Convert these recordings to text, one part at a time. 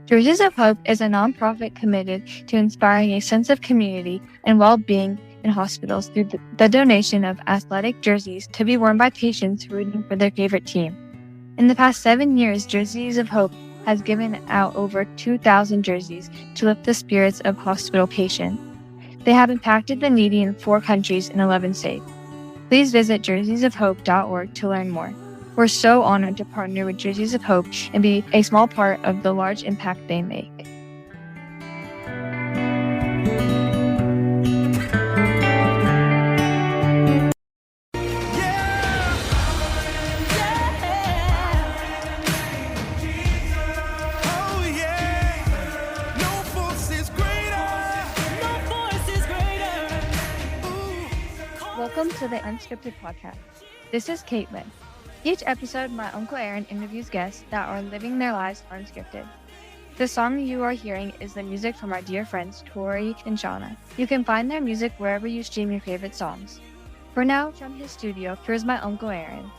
Jerseys of Hope is a nonprofit committed to inspiring a sense of community and well-being in hospitals through the donation of athletic jerseys to be worn by patients rooting for their favorite team. In the past 7 years, Jerseys of Hope has given out over 2,000 jerseys to lift the spirits of hospital patients. They have impacted the needy in 4 countries and 11 states. Please visit jerseysofhope.org to learn more. We're so honored to partner with Jerseys of Hope and be a small part of the large impact they make. Welcome to the Unscripted Podcast. This is Caitlin. Each episode, my Uncle Aaron interviews guests that are living their lives unscripted. The song you are hearing is the music from our dear friends Tori and Shauna. You can find their music wherever you stream your favorite songs. For now, from his studio, here's my Uncle Aaron.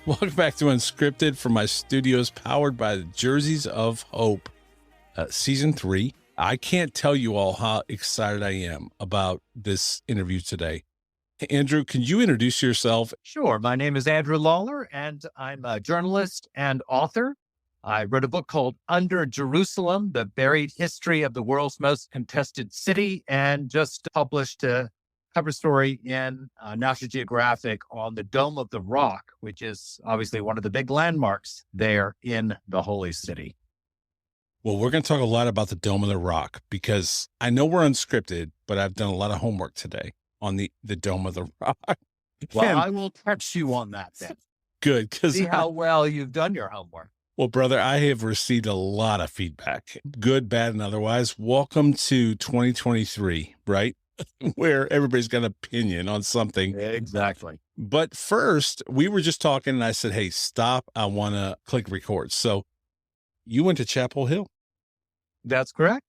Welcome back to Unscripted from my studios powered by the Jerseys of Hope, Season 3. I can't tell you all how excited I am about this interview today. Hey, Andrew, can you introduce yourself? Sure. My name is Andrew Lawler, and I'm a journalist and author. I wrote a book called Under Jerusalem, The Buried History of the World's Most Contested City, and just published a cover story in National Geographic on the Dome of the Rock, which is obviously one of the big landmarks there in the Holy City. Well, we're going to talk a lot about the Dome of the Rock because I know we're unscripted, but I've done a lot of homework today on the Dome of the Rock. Well, I will text you on that then. Good. Because see how well you've done your homework. Well, brother, I have received a lot of feedback, good, bad, and otherwise. Welcome to 2023, right? Where everybody's got an opinion on something. Exactly. But first, we were just talking and I said, hey, stop. I want to click record. So you went to Chapel Hill. That's correct.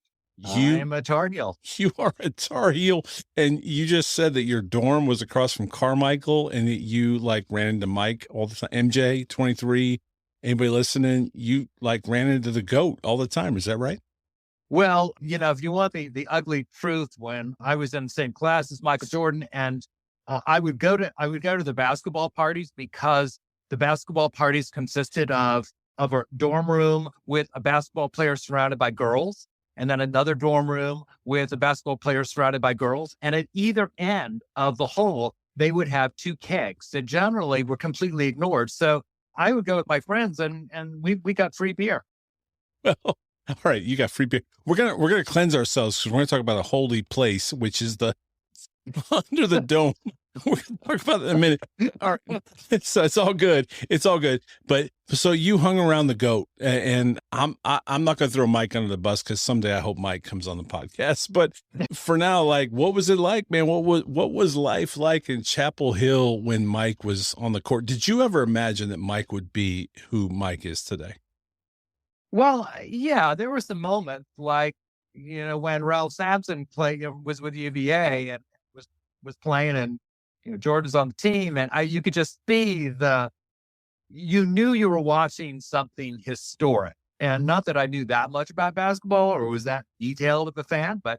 I am a Tar Heel. You are a Tar Heel. And you just said that your dorm was across from Carmichael and that you ran into Mike all the time. MJ, 23, anybody listening, you ran into the GOAT all the time. Is that right? Well, if you want the ugly truth, when I was in the same class as Michael Jordan, and I would go to the basketball parties because the basketball parties consisted of a dorm room with a basketball player surrounded by girls, and then another dorm room with a basketball player surrounded by girls. And at either end of the hole, they would have 2 kegs that generally were completely ignored. So I would go with my friends and we got free beer. Well, all right. You got free beer. We're going to cleanse ourselves because we're going to talk about a holy place, which is the under the dome. We're going to talk about that in a minute. All right. So it's all good. It's all good. But so you hung around the GOAT, and I'm not going to throw Mike under the bus because someday I hope Mike comes on the podcast. But for now, what was it like, man? What was life like in Chapel Hill when Mike was on the court? Did you ever imagine that Mike would be who Mike is today? Well, yeah, there were some moments when Ralph Sampson was with UVA and was playing, and Jordan's on the team, and you could just see you knew you were watching something historic. And not that I knew that much about basketball or was that detailed of a fan, but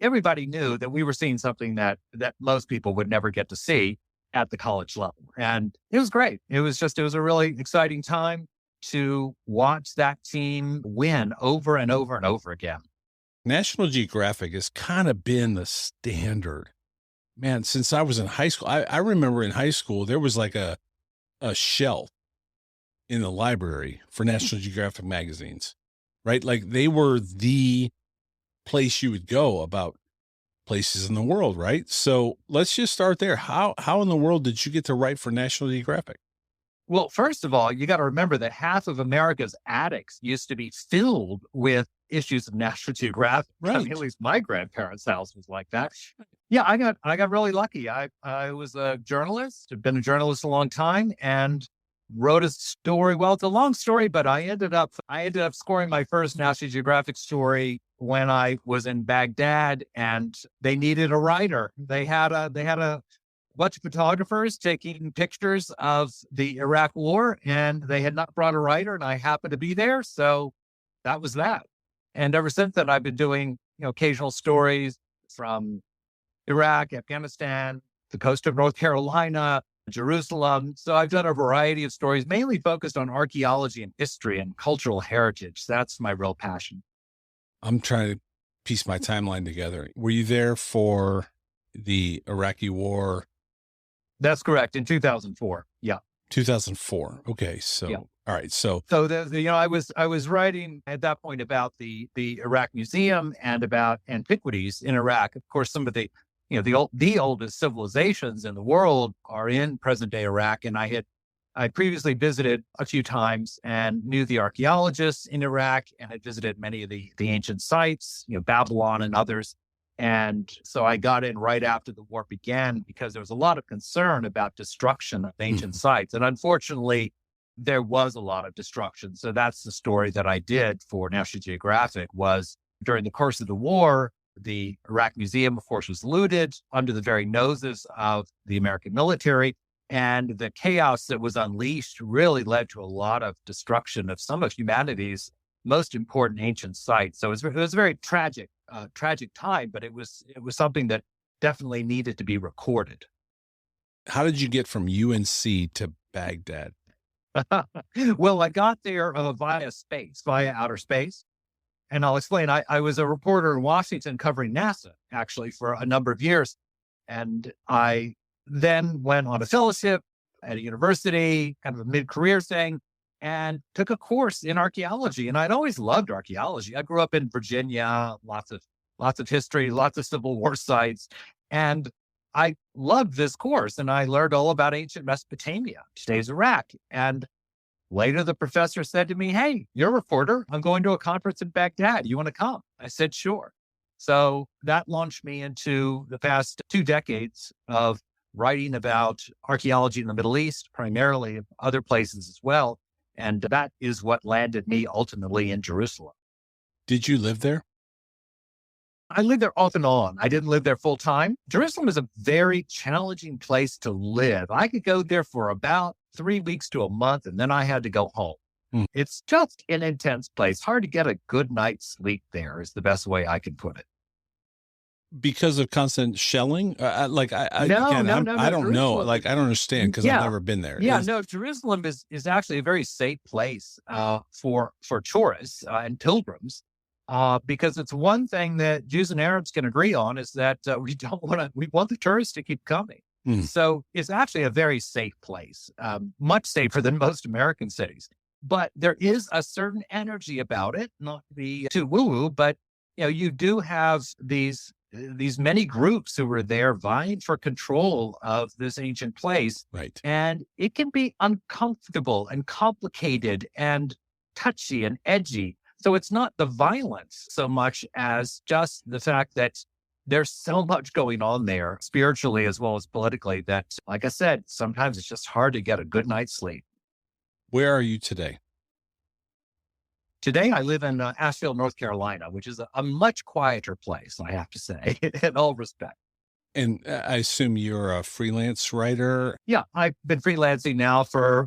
everybody knew that we were seeing something that most people would never get to see at the college level. And it was great. It was a really exciting time to watch that team win over and over and over again. National Geographic has kind of been the standard. Man, since I was in high school, I remember in high school, there was a shelf in the library for National Geographic magazines, right? They were the place you would go about places in the world, right? So let's just start there. How in the world did you get to write for National Geographic? Well, first of all, you got to remember that half of America's attics used to be filled with issues of National Geographic. Right. I mean, at least my grandparents' house was like that. Yeah, I got really lucky. I was a journalist, had been a journalist a long time, and wrote a story. Well, it's a long story, but I ended up scoring my first National Geographic story when I was in Baghdad, and they needed a writer. They had a bunch of photographers taking pictures of the Iraq War, and they had not brought a writer, and I happened to be there. So that was that. And ever since then, I've been doing, occasional stories from Iraq, Afghanistan, the coast of North Carolina, Jerusalem. So I've done a variety of stories, mainly focused on archaeology and history and cultural heritage. That's my real passion. I'm trying to piece my timeline together. Were you there for the Iraqi War? That's correct. In 2004. Yeah. 2004. Okay. So, Yeah. All right. So, I was writing at that point about the Iraq Museum and about antiquities in Iraq. Of course, some of the oldest civilizations in the world are in present day Iraq. And I previously visited a few times and knew the archaeologists in Iraq, and had visited many of the ancient sites, Babylon and others. And so I got in right after the war began, because there was a lot of concern about destruction of ancient sites. And unfortunately, there was a lot of destruction. So that's the story that I did for National Geographic. Was during the course of the war, the Iraq Museum, of course, was looted under the very noses of the American military. And the chaos that was unleashed really led to a lot of destruction of some of humanity's most important ancient sites. So it was a very tragic time, but it was something that definitely needed to be recorded. how did you get from UNC to Baghdad? Well, I got there via outer space. And I'll explain. I was a reporter in Washington covering NASA, actually, for a number of years. And I then went on a fellowship at a university, kind of a mid-career thing, and took a course in archaeology. And I'd always loved archaeology. I grew up in Virginia, lots of history, lots of Civil War sites. And I loved this course, and I learned all about ancient Mesopotamia, today's Iraq. And later, the professor said to me, "Hey, you're a reporter. I'm going to a conference in Baghdad. You want to come?" I said, "Sure." So that launched me into the past 2 decades of writing about archaeology in the Middle East, primarily other places as well. And that is what landed me ultimately in Jerusalem. Did you live there? I lived there off and on. I didn't live there full time. Jerusalem is a very challenging place to live. I could go there for about 3 weeks to a month, and then I had to go home. It's just an intense place. Hard to get a good night's sleep there is the best way I can put it. Because of constant shelling? I don't know. Like, I don't understand, because I've never been there. Jerusalem is actually a very safe place for tourists and pilgrims. Because it's one thing that Jews and Arabs can agree on, is that we want the tourists to keep coming. So it's actually a very safe place, much safer than most American cities. But there is a certain energy about it, not to be too woo-woo, but you do have these many groups who are there vying for control of this ancient place. Right. And it can be uncomfortable and complicated and touchy and edgy. So it's not the violence so much as just the fact that there's so much going on there, spiritually as well as politically, that, like I said, sometimes it's just hard to get a good night's sleep. Where are you today? Today, I live in Asheville, North Carolina, which is a much quieter place, I have to say, in all respect. And I assume you're a freelance writer? Yeah, I've been freelancing now for,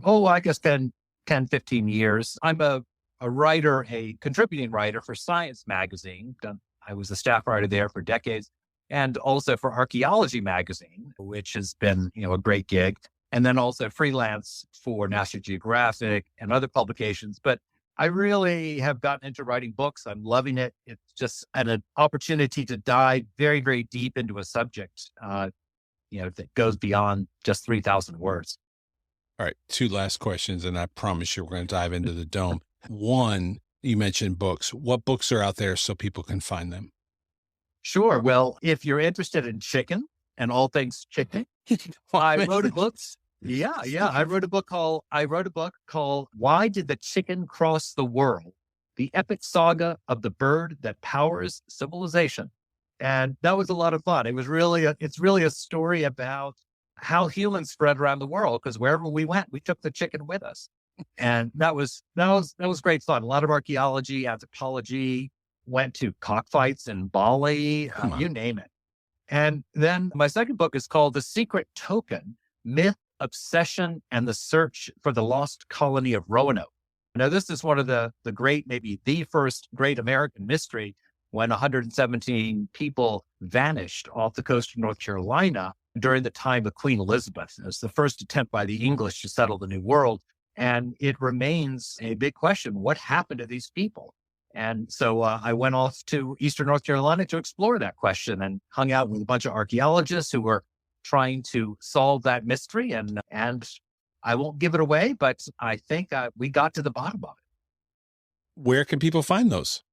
10, 15 years. I'm a writer, a contributing writer for Science Magazine. I was a staff writer there for decades, and also for Archaeology Magazine, which has been, a great gig. And then also freelance for National Geographic and other publications. But I really have gotten into writing books. I'm loving it. It's just an opportunity to dive very, very deep into a subject, that goes beyond just 3,000 words. All right. 2 last questions, and I promise you we're going to dive into the dome. One, you mentioned books. What books are out there so people can find them? Sure. Well, if you're interested in chicken and all things chicken, I wrote a book. Yeah. I wrote a book called "Why Did the Chicken Cross the World? The Epic Saga of the Bird That Powers Civilization." And that was a lot of fun. It's really a story about how humans spread around the world, because wherever we went, we took the chicken with us. And that was great fun. A lot of archaeology, anthropology, went to cockfights in Bali, you name it. And then my second book is called The Secret Token: Myth, Obsession, and the Search for the Lost Colony of Roanoke. Now, this is one of the great, maybe the first great American mystery, when 117 people vanished off the coast of North Carolina during the time of Queen Elizabeth. It was the first attempt by the English to settle the New World. And it remains a big question. What happened to these people? And so I went off to Eastern North Carolina to explore that question and hung out with a bunch of archaeologists who were trying to solve that mystery. And I won't give it away, but I think we got to the bottom of it. Where can people find those?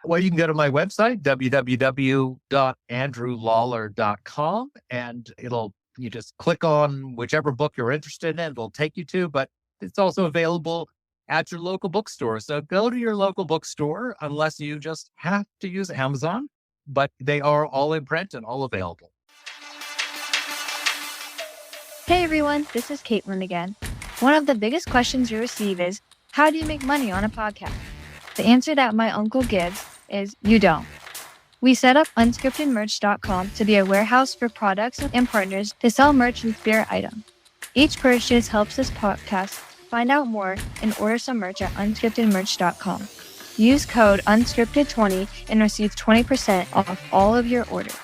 Well, you can go to my website, www.andrewlawler.com, and you just click on whichever book you're interested in, it'll take you to, but it's also available at your local bookstore. So go to your local bookstore, unless you just have to use Amazon, but they are all in print and all available. Hey everyone, this is Caitlin again. One of the biggest questions you receive is, how do you make money on a podcast? The answer that my uncle gives is, you don't. We set up unscriptedmerch.com to be a warehouse for products and partners to sell merch and spirit items. Each purchase helps this podcast find out more and order some merch at unscriptedmerch.com. Use code unscripted20 and receive 20% off all of your orders.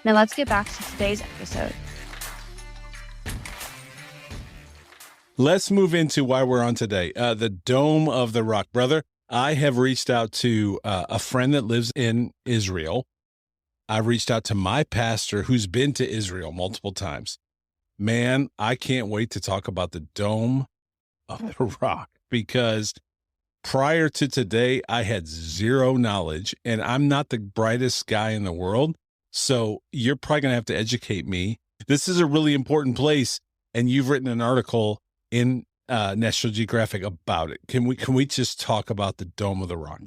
Now let's get back to today's episode. Let's move into why we're on today. The Dome of the Rock. Brother, I have reached out to a friend that lives in Israel. I've reached out to my pastor who's been to Israel multiple times. Man, I can't wait to talk about the Dome of the Rock, because prior to today, I had zero knowledge, and I'm not the brightest guy in the world. So you're probably going to have to educate me. This is a really important place, and you've written an article in National Geographic about it. Can we just talk about the Dome of the Rock?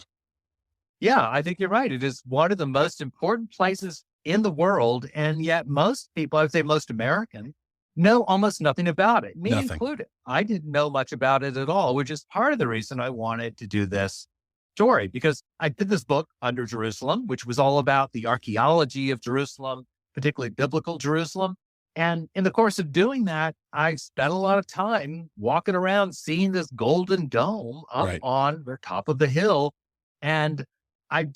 Yeah, I think you're right. It is one of the most important places in the world, and yet most people, I would say most Americans, know almost nothing about it, me included. I didn't know much about it at all, which is part of the reason I wanted to do this story, because I did this book, Under Jerusalem, which was all about the archaeology of Jerusalem, particularly biblical Jerusalem. And in the course of doing that, I spent a lot of time walking around seeing this golden dome up on the top of the hill. And I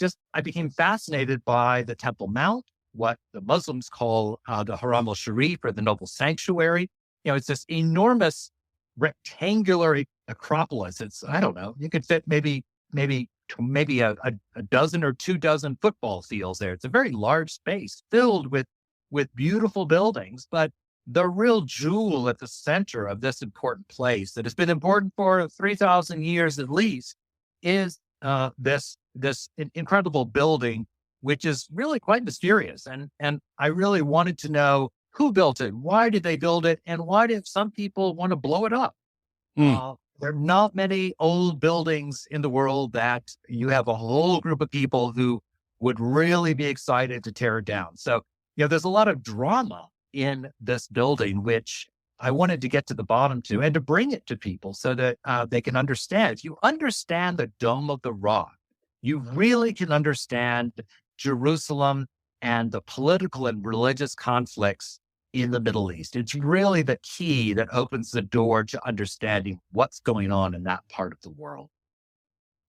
became fascinated by the Temple Mount, what the Muslims call the Haram al-Sharif, or the Noble Sanctuary. You know, it's this enormous rectangular acropolis. It's, I don't know, you could fit maybe a dozen or 2 dozen football fields there. It's a very large space filled with beautiful buildings, but the real jewel at the center of this important place that has been important for 3,000 years at least is this incredible building, which is really quite mysterious. And I really wanted to know who built it, why did they build it, and why did some people want to blow it up? There are not many old buildings in the world that you have a whole group of people who would really be excited to tear it down. So, you know, there's a lot of drama in this building, which I wanted to get to the bottom to, and to bring it to people so that they can understand. If you understand the Dome of the Rock, you really can understand Jerusalem and the political and religious conflicts in the Middle East. It's really the key that opens the door to understanding what's going on in that part of the world.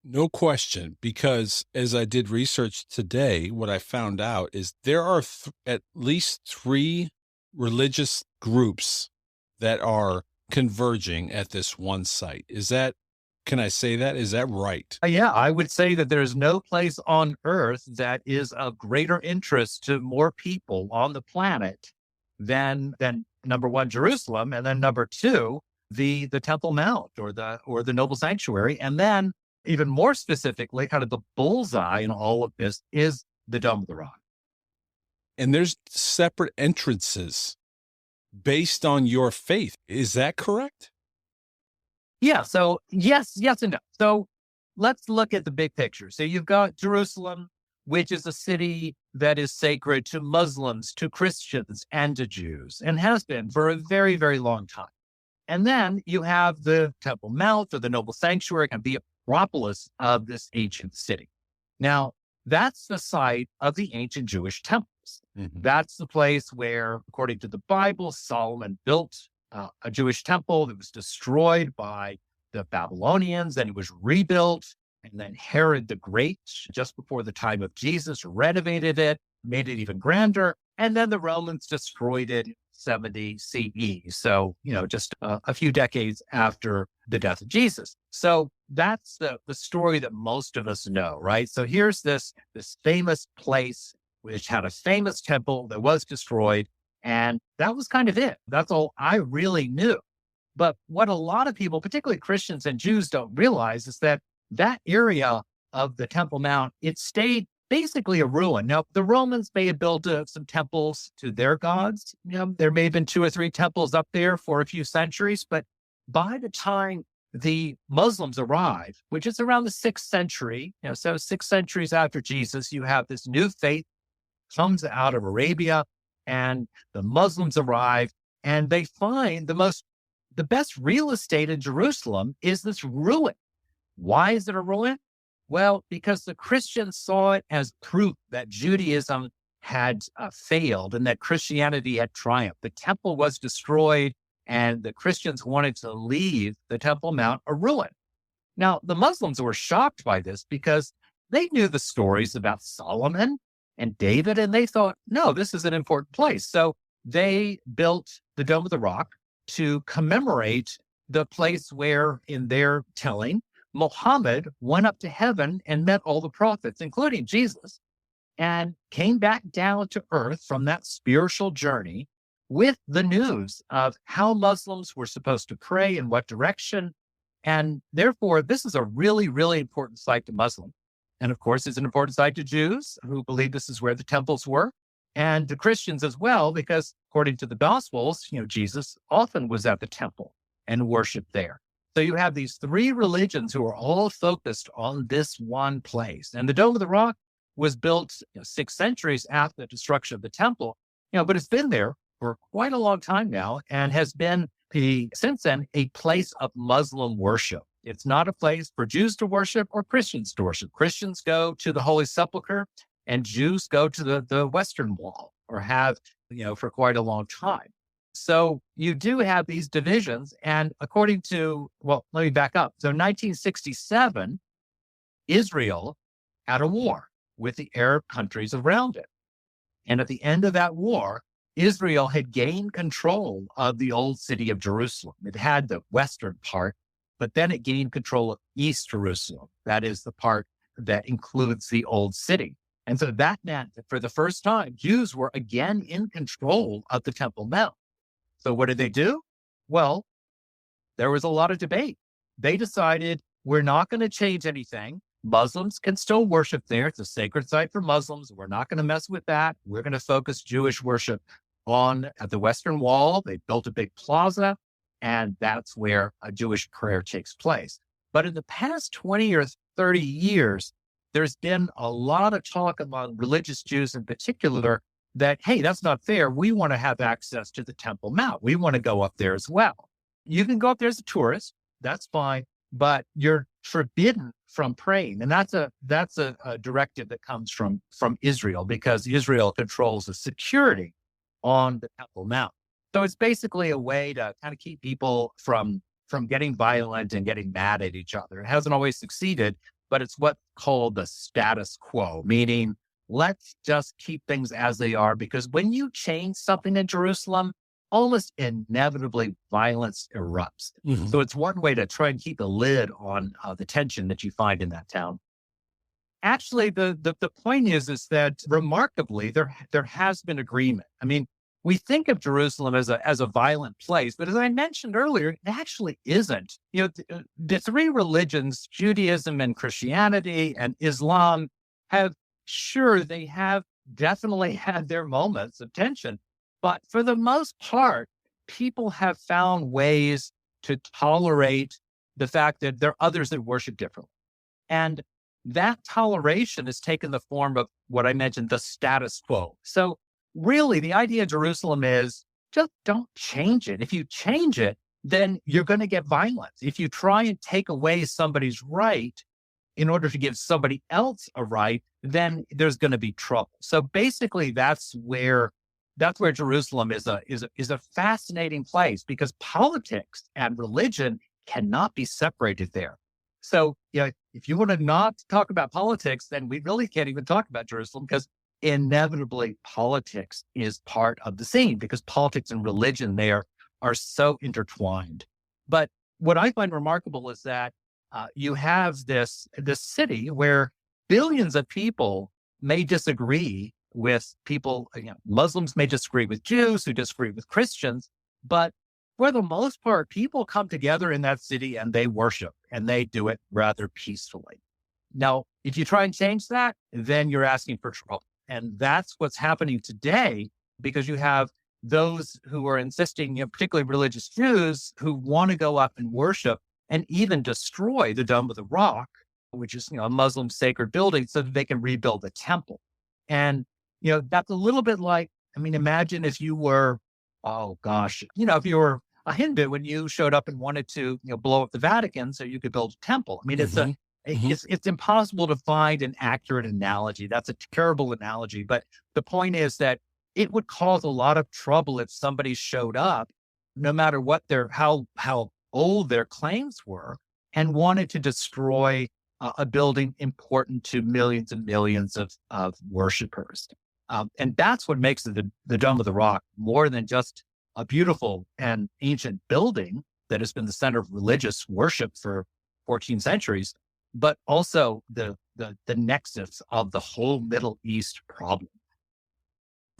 No question, because as I did research today, what I found out is there are at least 3 religious groups that are converging at this one site. Can I say that? Is that right? Yeah, I would say that there's no place on earth that is of greater interest to more people on the planet than number 1, Jerusalem, and then number 2, the Temple Mount, or the Noble Sanctuary, and then even more specifically, kind of the bullseye in all of this is the Dome of the Rock. And there's separate entrances based on your faith. Is that correct? Yeah. So yes and no. So let's look at the big picture. So you've got Jerusalem, which is a city that is sacred to Muslims, to Christians, and to Jews, and has been for a very, very long time. And then you have the Temple Mount, or the Noble Sanctuary, and the acropolis of this ancient city. Now, that's the site of the ancient Jewish temple. Mhm. That's the place where, according to the Bible, Solomon built a Jewish temple that was destroyed by the Babylonians, and it was rebuilt. And then Herod the Great, just before the time of Jesus, renovated it, made it even grander. And then the Romans destroyed it in 70 CE. So, just a few decades after the death of Jesus. So that's the story that most of us know, right? So here's this famous place which had a famous temple that was destroyed. And that was kind of it. That's all I really knew. But what a lot of people, particularly Christians and Jews, don't realize is that area of the Temple Mount, it stayed basically a ruin. Now, the Romans may have built some temples to their gods. There may have been 2 or 3 temples up there for a few centuries. But by the time the Muslims arrive, which is around the 6th century, so 6 centuries after Jesus, you have this new faith comes out of Arabia, and the Muslims arrive, and they find the best real estate in Jerusalem is this ruin. Why is it a ruin? Well, because the Christians saw it as proof that Judaism had failed and that Christianity had triumphed. The temple was destroyed, and the Christians wanted to leave the Temple Mount a ruin. Now, the Muslims were shocked by this because they knew the stories about Solomon and David, and they thought, no, this is an important place. So they built the Dome of the Rock to commemorate the place where, in their telling, Muhammad went up to heaven and met all the prophets, including Jesus, and came back down to earth from that spiritual journey with the news of how Muslims were supposed to pray in what direction. And therefore, this is a really, really important site to Muslims. And of course, it's an important site to Jews who believe this is where the temples were, and to Christians as well, because according to the Gospels, Jesus often was at the temple and worshiped there. So you have these 3 religions who are all focused on this one place. And the Dome of the Rock was built 6 centuries after the destruction of the temple, but it's been there for quite a long time now and has been since then a place of Muslim worship. It's not a place for Jews to worship or Christians to worship. Christians go to the Holy Sepulchre and Jews go to the Western Wall, or have, for quite a long time. So you do have these divisions. And according to, let me back up. So 1967, Israel had a war with the Arab countries around it. And at the end of that war, Israel had gained control of the old city of Jerusalem. It had the western part, but then it gained control of East Jerusalem. That is the part that includes the old city. And so that meant that for the first time, Jews were again in control of the Temple Mount. So what did they do? Well, there was a lot of debate. They decided, we're not going to change anything. Muslims can still worship there. It's a sacred site for Muslims. We're not going to mess with that. We're going to focus Jewish worship at the Western Wall. They built a big plaza, and that's where a Jewish prayer takes place. But in the past 20 or 30 years, there's been a lot of talk among religious Jews in particular that, hey, that's not fair. We want to have access to the Temple Mount. We want to go up there as well. You can go up there as a tourist. That's fine. But you're forbidden from praying. And that's a directive that comes from Israel, because Israel controls the security on the Temple Mount. So it's basically a way to kind of keep people from getting violent and getting mad at each other. It hasn't always succeeded, but it's what's called the status quo, meaning let's just keep things as they are, because when you change something in Jerusalem, almost inevitably violence erupts. Mm-hmm. So it's one way to try and keep a lid on the tension that you find in that town. Actually, the point is that remarkably, there has been agreement. I mean, we think of Jerusalem as a violent place, but as I mentioned earlier, it actually isn't. The 3 religions, Judaism and Christianity and Islam, they have definitely had their moments of tension. But for the most part, people have found ways to tolerate the fact that there are others that worship differently. And that toleration has taken the form of what I mentioned, the status quo. So really, the idea of Jerusalem is just don't change it. If you change it, then you're going to get violence. If you try and take away somebody's right, in order to give somebody else a right, then there's going to be trouble. So basically, that's where Jerusalem is a fascinating place, because politics and religion cannot be separated there. So, if you want to not talk about politics, then we really can't even talk about Jerusalem, because inevitably politics is part of the scene, because politics and religion there are so intertwined. But what I find remarkable is that you have this city where billions of people may disagree with people. Muslims may disagree with Jews, who disagree with Christians, but for the most part, people come together in that city and they worship, and they do it rather peacefully. Now, if you try and change that, then you're asking for trouble. And that's what's happening today, because you have those who are insisting, particularly religious Jews, who want to go up and worship and even destroy the Dome of the Rock, which is, a Muslim sacred building, so that they can rebuild the temple. And, that's a little bit like, imagine if you were, if you were a Hindu and you showed up and wanted to, blow up the Vatican so you could build a temple. It's impossible to find an accurate analogy. That's a terrible analogy. But the point is that it would cause a lot of trouble if somebody showed up, no matter what how old their claims were, and wanted to destroy a building important to millions and millions of worshipers. And that's what makes the Dome of the Rock more than just a beautiful and ancient building that has been the center of religious worship for 14 centuries, but also the nexus of the whole Middle East problem.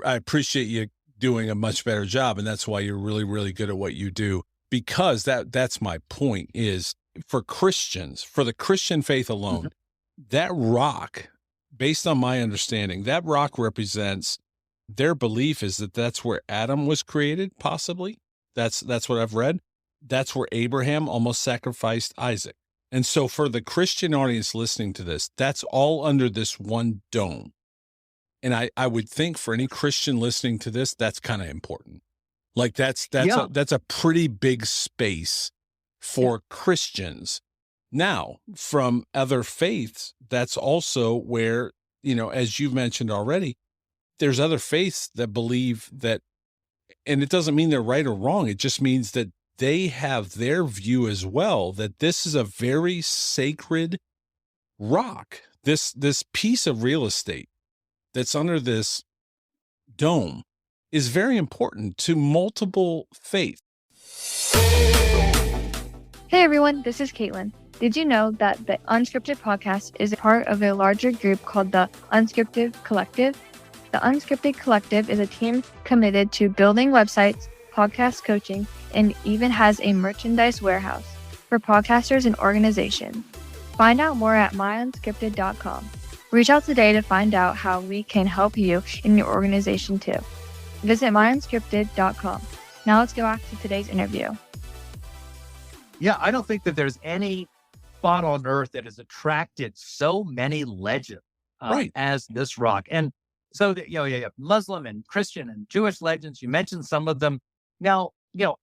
I appreciate you doing a much better job, and that's why you're really, really good at what you do, because that's my point is, for Christians, for the Christian faith alone, that rock, based on my understanding, that rock represents their belief is that that's where Adam was created, possibly. That's what I've read. That's where Abraham almost sacrificed Isaac. And so for the Christian audience listening to this, that's all under this one dome. And I would think for any Christian listening to this, that's kind of important. Like that's a pretty big space for Christians. Now, from other faiths, that's also where, as you've mentioned already, there's other faiths that believe that, and it doesn't mean they're right or wrong. It just means that they have their view as well, that this is a very sacred rock, this piece of real estate that's under this dome is very important to multiple faiths. Hey everyone, this is Caitlin. Did you know that the Unscripted podcast is a part of a larger group called the Unscripted Collective? The Unscripted Collective is a team committed to building websites, podcast coaching, and even has a merchandise warehouse for podcasters and organizations. Find out more at myunscripted.com. Reach out today to find out how we can help you in your organization too. Visit myunscripted.com. Now let's go back to today's interview. Yeah, I don't think that there's any spot on earth that has attracted so many legends as this rock. And so, you have Muslim and Christian and Jewish legends. You mentioned some of them. Now,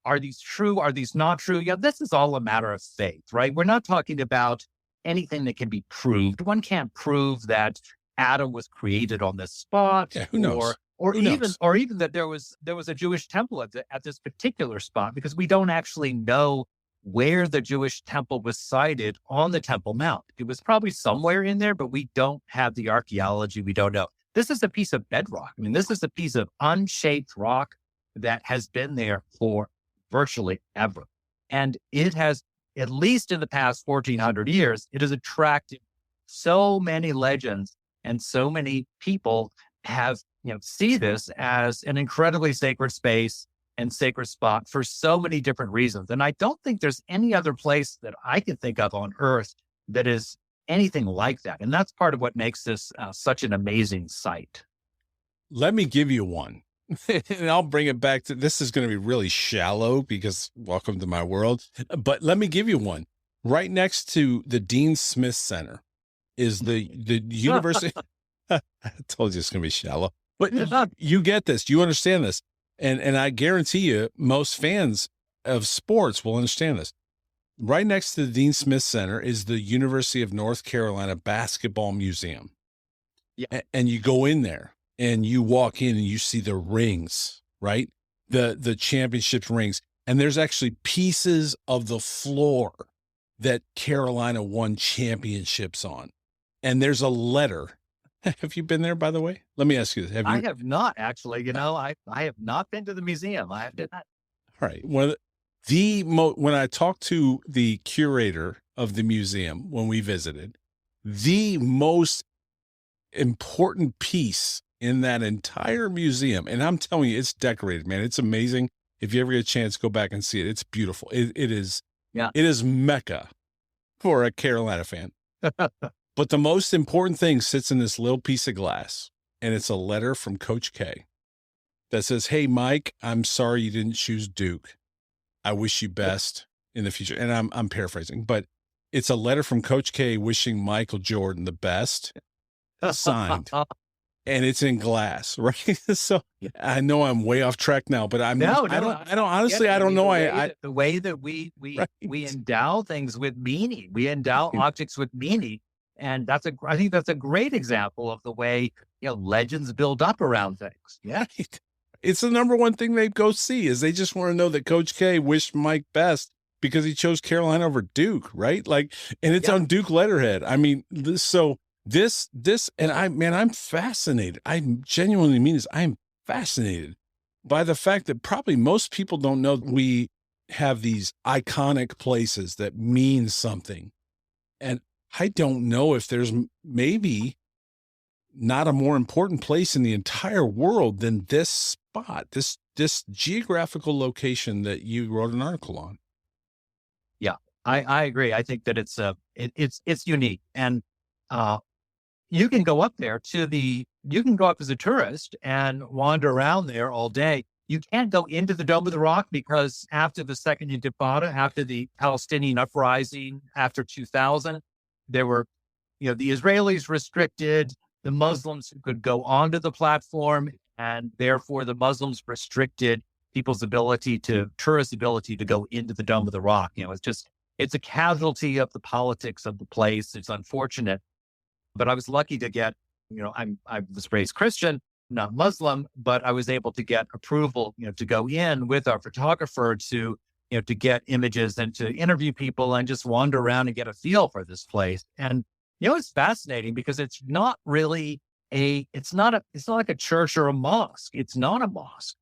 are these true? Are these not true? Yeah, this is all a matter of faith, right? We're not talking about anything that can be proved. One can't prove that Adam was created on this spot. Yeah, who knows? Or even that there was a Jewish temple at this particular spot, because we don't actually know where the Jewish temple was sited on the Temple Mount. It was probably somewhere in there, but we don't have the archaeology. We don't know. This is a piece of bedrock. This is a piece of unshaped rock that has been there for virtually ever. And it has, at least in the past 1,400 years, it has attracted so many legends, and so many people have, see this as an incredibly sacred space and sacred spot for so many different reasons. And I don't think there's any other place that I can think of on earth that is anything like that. And that's part of what makes this such an amazing site. Let me give you one. And I'll bring it back to, this is going to be really shallow because welcome to my world, but let me give you one. Right next to the Dean Smith Center is the university. I told you it's going to be shallow, but you get this, you understand this. And I guarantee you most fans of sports will understand this. right next to the Dean Smith Center is the University of North Carolina Basketball Museum. Yeah. And you go in there and you walk in and you see the rings, right? The championship rings. And there's actually pieces of the floor that Carolina won championships on. And there's a letter. Have you been there, by the way? Let me ask you this. Have you? I have not actually. I have not been to the museum. I have not. All right. One of when I talked to the curator of the museum when we visited, the most important piece in that entire museum, and I'm telling you, it's decorated, man. It's amazing. If you ever get a chance, go back and see it. It's beautiful. It is. Yeah. It is Mecca for a Carolina fan. But the most important thing sits in this little piece of glass, and it's a letter from Coach K that says, "Hey, Mike, I'm sorry you didn't choose Duke. I wish you best in the future." And I'm paraphrasing, but it's a letter from Coach K wishing Michael Jordan the best, signed, and it's in glass, right? So I know I'm way off track now, but I don't honestly, I don't know. The way that we endow things with meaning, we endow objects with meaning. And I think that's a great example of the way, legends build up around things. Yeah. Right. It's the number one thing they go see is they just want to know that Coach K wished Mike best because he chose Carolina over Duke, right? Like, and it's on Duke letterhead. I mean, this, and I'm fascinated. I genuinely mean this. I'm fascinated by the fact that probably most people don't know that we have these iconic places that mean something. And I don't know if there's maybe not a more important place in the entire world than this spot, this geographical location that you wrote an article on. Yeah, I agree. I think that it's unique. And you can go up there you can go up as a tourist and wander around there all day. You can't go into the Dome of the Rock because after the Second Intifada, after the Palestinian uprising, after 2000, there were, the Israelis restricted the Muslims who could go onto the platform, and therefore the Muslims restricted tourists' ability to go into the Dome of the Rock. It's a casualty of the politics of the place. It's unfortunate, but I was lucky to get, I was raised Christian, not Muslim, but I was able to get approval, to go in with our photographer to get images and to interview people and just wander around and get a feel for this place. And, it's fascinating because it's not really it's not like a church or a mosque. It's not a mosque.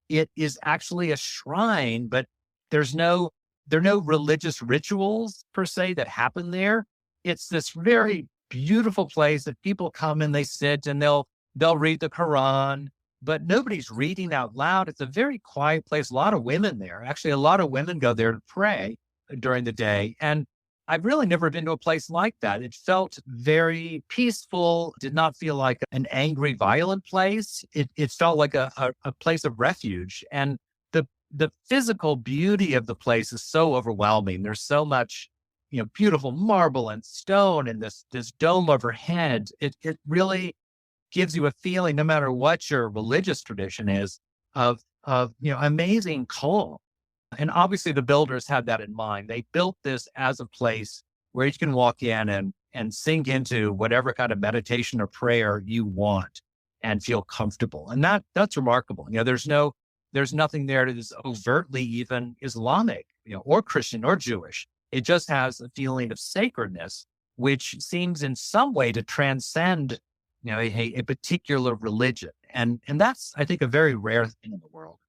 It is actually a shrine, but there are no religious rituals per se that happen there. It's this very beautiful place that people come and they sit and they'll read the Quran, but nobody's reading out loud. It's a very quiet place. A lot of women there. Actually, a lot of women go there to pray during the day. And I've really never been to a place like that. It felt very peaceful, did not feel like an angry, violent place. It felt like a place of refuge. And the physical beauty of the place is so overwhelming. There's so much, beautiful marble and stone and this dome overhead. It really gives you a feeling, no matter what your religious tradition is, of amazing calm. And obviously the builders had that in mind. They built this as a place where you can walk in and sink into whatever kind of meditation or prayer you want and feel comfortable. And that's remarkable. There's nothing there that is overtly even Islamic, or Christian or Jewish. It just has a feeling of sacredness, which seems in some way to transcend, a particular religion. And that's, I think, a very rare thing in the world.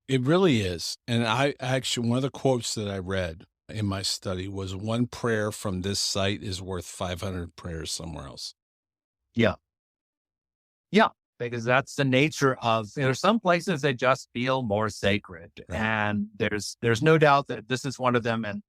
It really is. And I actually, one of the quotes that I read in my study was, "One prayer from this site is worth 500 prayers somewhere else." Yeah. Yeah. Because that's the nature of, there's some places that just feel more sacred. Right. And there's no doubt that this is one of them. And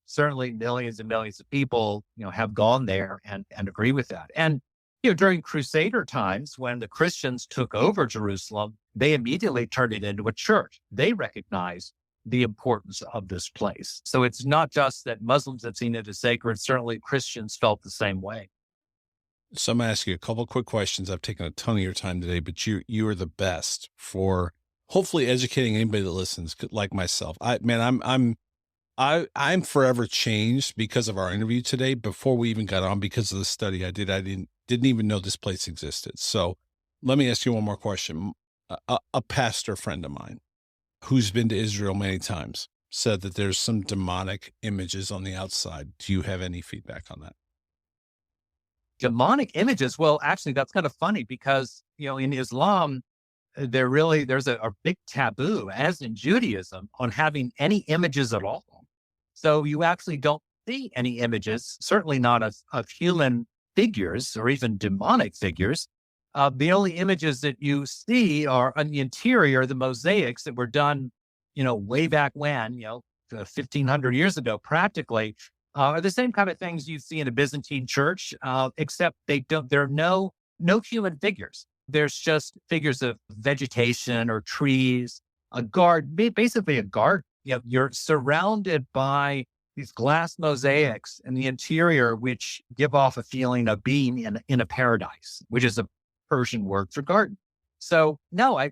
certainly millions and millions of people, have gone there and agree with that. And, during Crusader times, when the Christians took over Jerusalem, they immediately turned it into a church. They recognized the importance of this place. So it's not just that Muslims have seen it as sacred. Certainly Christians felt the same way. So I'm going to ask you a couple of quick questions. I've taken a ton of your time today, but you are the best for hopefully educating anybody that listens, like myself. I'm I'm forever changed because of our interview today. Before we even got on, because of the study I didn't even know this place existed. So let me ask you one more question. A pastor friend of mine who's been to Israel many times said that there's some demonic images on the outside. Do you have any feedback on that? Demonic images. Well, actually, that's kind of funny because, in Islam, there's a big taboo, as in Judaism, on having any images at all. So you actually don't see any images, certainly not of human figures or even demonic figures. The only images that you see are on the interior, the mosaics that were done, way back when, 1,500 years ago, practically, are the same kind of things you see in a Byzantine church, except there are no human figures. There's just figures of vegetation or trees, a garden, basically a garden. You're surrounded by these glass mosaics in the interior, which give off a feeling of being in a paradise, which is a Persian word for garden. So no, I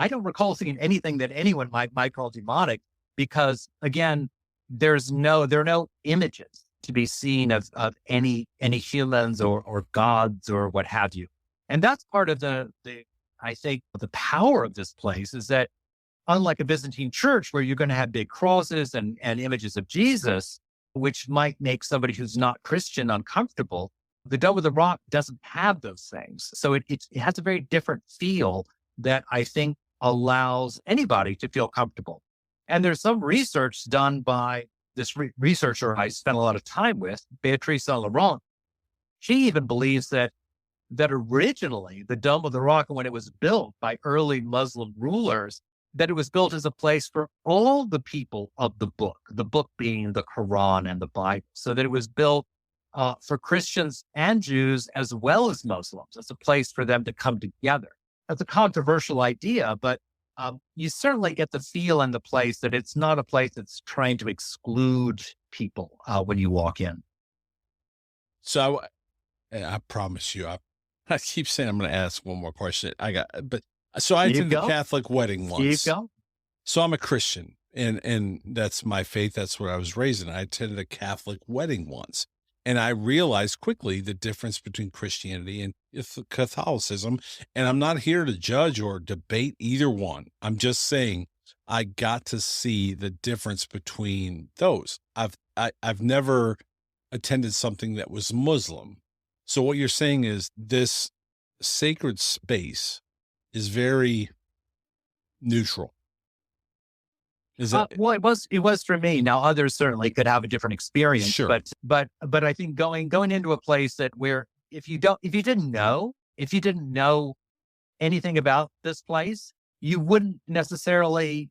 don't recall seeing anything that anyone might call demonic, because again, there are no images to be seen of any humans or gods or what have you. And that's part of I think the power of this place is that, unlike a Byzantine church where you're going to have big crosses and images of Jesus, which might make somebody who's not Christian uncomfortable, the Dome of the Rock doesn't have those things. So it has a very different feel that I think allows anybody to feel comfortable. And there's some research done by this researcher I spent a lot of time with, Beatrice Laurent. She even believes that originally the Dome of the Rock, when it was built by early Muslim rulers, that it was built as a place for all the people of the book being the Quran and the Bible, so that it was built for Christians and Jews as well as Muslims. It's a place for them to come together. That's a controversial idea, but you certainly get the feel in the place that it's not a place that's trying to exclude people when you walk in. So I promise you, I keep saying I'm going to ask one more question. I attended a Catholic wedding once. So I'm a Christian, and that's my faith. That's where I was raised in. I attended a Catholic wedding once, and I realized quickly the difference between Christianity and Catholicism. And I'm not here to judge or debate either one. I'm just saying I got to see the difference between those. I've never attended something that was Muslim. So what you're saying is this sacred space is very neutral. Is that well? It was for me. Now others certainly could have a different experience. Sure. But I think going into a place where if you didn't know anything about this place, you wouldn't necessarily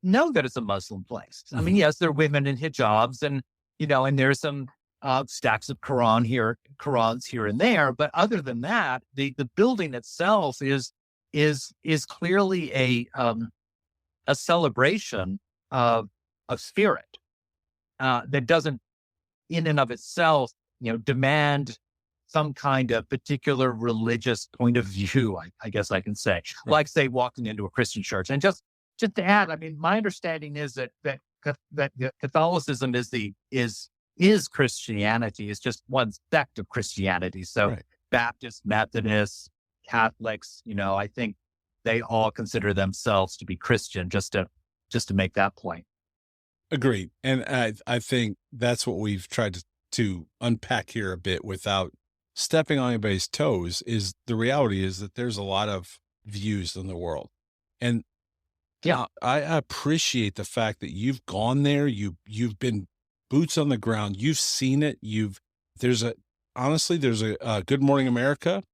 know that it's a Muslim place. I mean, yes, there are women in hijabs, and there's some stacks of Qurans here and there. But other than that, the building itself is clearly a celebration of spirit that doesn't, in and of itself, demand some kind of particular religious point of view. I guess I can say, like say walking into a Christian church. And just to add, I mean, my understanding is that Catholicism is Christianity. It's just one sect of Christianity. So right. Baptists, Methodists, Catholics, I think they all consider themselves to be Christian, just to make that point. Agreed. And I think that's what we've tried to unpack here a bit without stepping on anybody's toes. Is the reality is that there's a lot of views in the world. And yeah, I appreciate the fact that you've gone there. You've been boots on the ground. You've seen it. There's a Good Morning America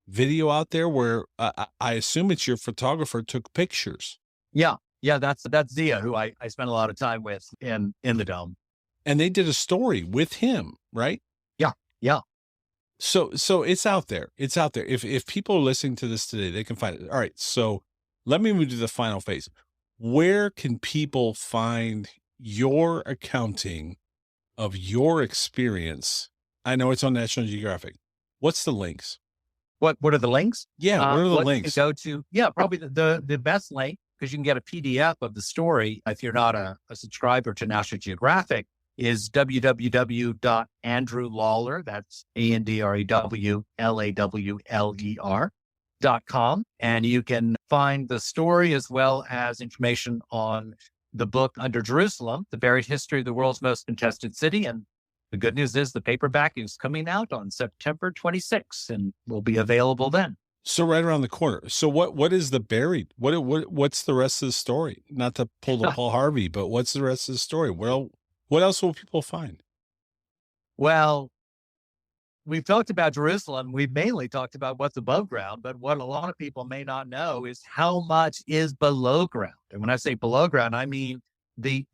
video out there where I assume it's your photographer took pictures. Yeah. That's Zia, who I spent a lot of time with in the Dome. And they did a story with him, right? Yeah. So it's out there. It's out there. If people are listening to this today, they can find it. All right. So let me move to the final phase. Where can people find your accounting of your experience? I know it's on National Geographic. What's the links? What are the links? Yeah. What are the links? Go to, probably the best link because you can get a PDF of the story if you're not a subscriber to National Geographic, is www.andrewlawler, that's AndrewLawler.com. And you can find the story as well as information on the book Under Jerusalem, The Buried History of the World's Most Contested City. And the good news is the paperback is coming out on September 26th and will be available then. So right around the corner. So what is the buried? What's the rest of the story? Not to pull the Paul Harvey, but what's the rest of the story? Well, what else will people find? Well, we've talked about Jerusalem. We've mainly talked about what's above ground, but what a lot of people may not know is how much is below ground. And when I say below ground, I mean the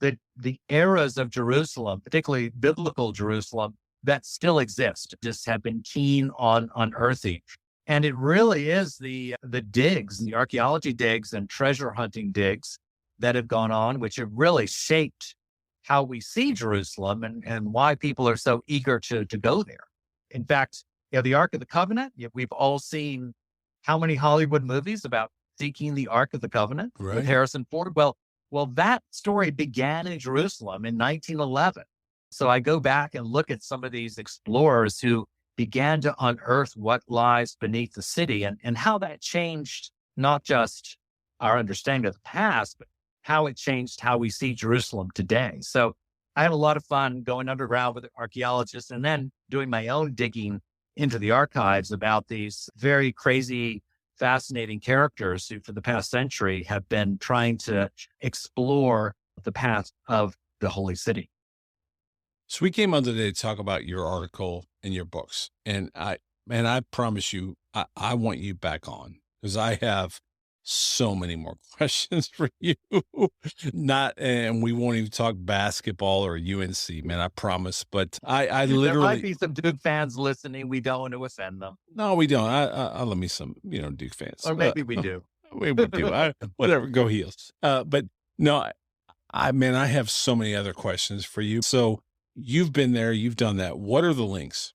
eras of Jerusalem, particularly biblical Jerusalem, that still exist, just have been keen on unearthing. And it really is the digs, the archaeology digs and treasure hunting digs that have gone on, which have really shaped how we see Jerusalem and why people are so eager to go there. In fact, the Ark of the Covenant, we've all seen how many Hollywood movies about seeking the Ark of the Covenant with Harrison Ford. Well, that story began in Jerusalem in 1911. So I go back and look at some of these explorers who began to unearth what lies beneath the city and how that changed not just our understanding of the past, but how it changed how we see Jerusalem today. So I had a lot of fun going underground with archaeologists and then doing my own digging into the archives about these very crazy, fascinating characters who for the past century have been trying to explore the path of the Holy City. So we came on today to talk about your article and your books. And I promise you, I want you back on because I have so many more questions for you. And we won't even talk basketball or UNC, man, I promise. But I literally. There might be some Duke fans listening. We don't want to offend them. No, we don't. I love me some, Duke fans. Or maybe we do. We do. Whatever, go Heels. But no, I have so many other questions for you. So you've been there, you've done that. What are the links?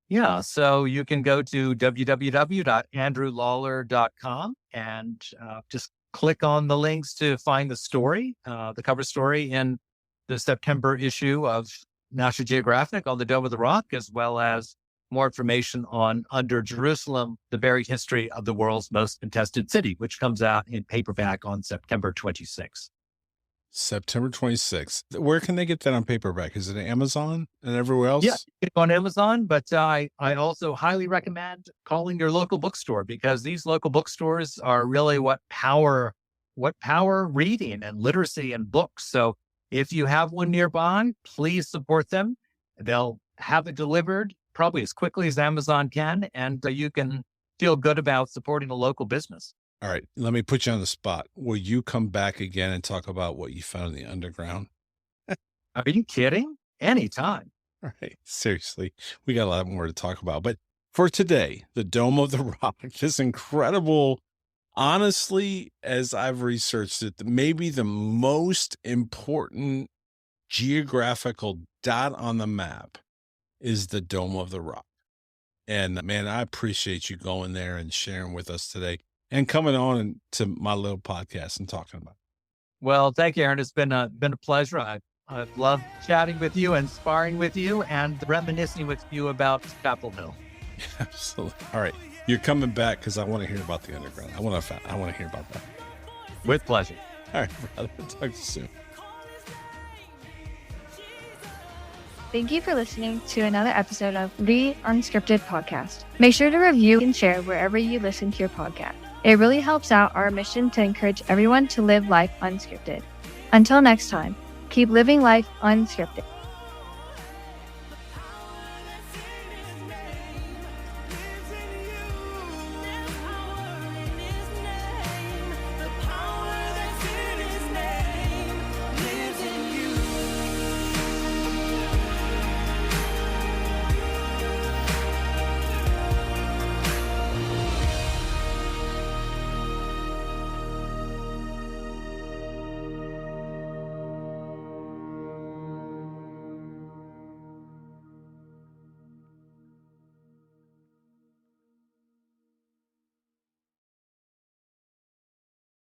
Yeah, so you can go to www.andrewlawler.com and just click on the links to find the story, the cover story in the September issue of National Geographic on the Dome of the Rock, as well as more information on Under Jerusalem, The Buried History of the World's Most Contested City, which comes out in paperback on September 26th. September 26th. Where can they get that on paperback? Is it Amazon and everywhere else? Yeah, it's on Amazon, but I also highly recommend calling your local bookstore because these local bookstores are really what power reading and literacy and books. So if you have one nearby, please support them. They'll have it delivered probably as quickly as Amazon can, and you can feel good about supporting a local business. All right, let me put you on the spot. Will you come back again and talk about what you found in the underground? Are you kidding? Anytime. All right, seriously, we got a lot more to talk about. But for today, the Dome of the Rock, this incredible, honestly, as I've researched it, maybe the most important geographical dot on the map is the Dome of the Rock. And man, I appreciate you going there and sharing with us today. And coming on to my little podcast and talking about it. Well, thank you, Aaron. It's been a pleasure. I've loved chatting with you and sparring with you and reminiscing with you about Chapel Hill. Absolutely. All right. You're coming back because I want to hear about the underground. I want to hear about that. With pleasure. All right, brother. Talk to you soon. Thank you for listening to another episode of the Unscripted Podcast. Make sure to review and share wherever you listen to your podcast. It really helps out our mission to encourage everyone to live life unscripted. Until next time, keep living life unscripted.